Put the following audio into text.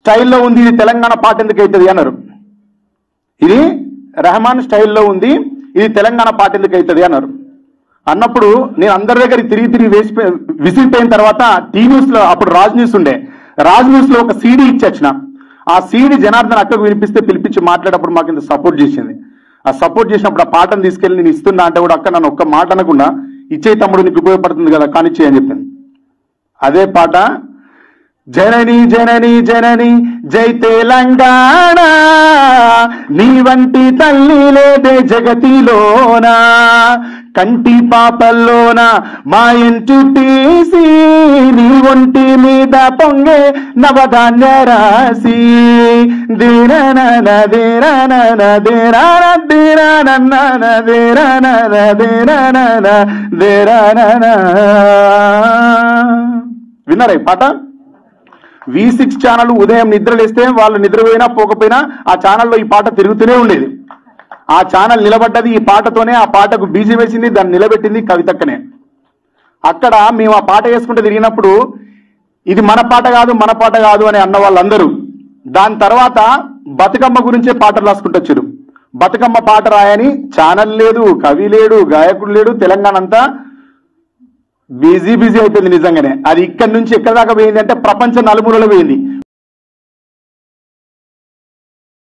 స్టైల్లో ఉంది, ఇది తెలంగాణ పాట ఎందుకు అవుతుంది అన్నారు. ఇది రెహమాన్ స్టైల్లో ఉంది, ఇది తెలంగాణ పాట ఎందుకు అవుతుంది అన్నారు. అన్నప్పుడు నేను అందరి దగ్గర తిరిగి విసిగిపోయిన తర్వాత న్యూస్ లో, అప్పుడు రాజ్ న్యూస్ ఉండే, రాజ్ న్యూస్ లో ఒక సీడీ ఇచ్చొచ్చిన. ఆ సీడీ జనార్దన్ అక్కకు వినిపిస్తే పిలిపించి మాట్లాడేటప్పుడు మాకు ఇంత సపోర్ట్ చేసింది. ఆ సపోర్ట్ చేసినప్పుడు ఆ పాటను తీసుకెళ్ళి నేను ఇస్తున్నా అంటే కూడా అక్క నన్ను ఒక్క మాట అనకుండా ఇచ్చే తమ్ముడు నీకు ఉపయోగపడుతుంది కదా కానిచ్చే అని చెప్పింది. అదే పాట జనని జనని జనని జై తెలంగాణ, నీ వంటి తల్లి లేదే జగతిలోనా, కంటి పాపల్లోన మా ఇంటి తీసి, నీ ఒంటి మీద పొంగే నవధాన్య రాసి, దిరనన దిరనన దిరన దిరనన దిరనన దిరనన దిరనన. విన్నారా ఈ పాట? V6 ఛానల్ ఉదయం నిద్రలేస్తే వాళ్ళు నిద్రపోయినా పోకపోయినా ఆ ఛానల్లో ఈ పాట తిరుగుతూనే ఉండేది. ఆ ఛానల్ నిలబడ్డది ఈ పాటతోనే. ఆ పాటకు బీజం వేసింది, దాన్ని నిలబెట్టింది కవితక్కనే. అక్కడ మేము ఆ పాట వేసుకుంటూ తిరిగినప్పుడు ఇది మన పాట కాదు, మన పాట కాదు అని అన్న వాళ్ళందరూ దాని తర్వాత బతుకమ్మ గురించే పాటలు రాసుకుంటూ వచ్చారు. బతుకమ్మ పాట రాయని ఛానల్ లేదు, కవి లేడు, గాయకుడు లేడు. తెలంగాణ అంతా బిజీ అయిపోయింది నిజంగానే. అది ఇక్కడి నుంచి ఎక్కడి దాకా పోయింది అంటే ప్రపంచ నలుమూలలో పోయింది.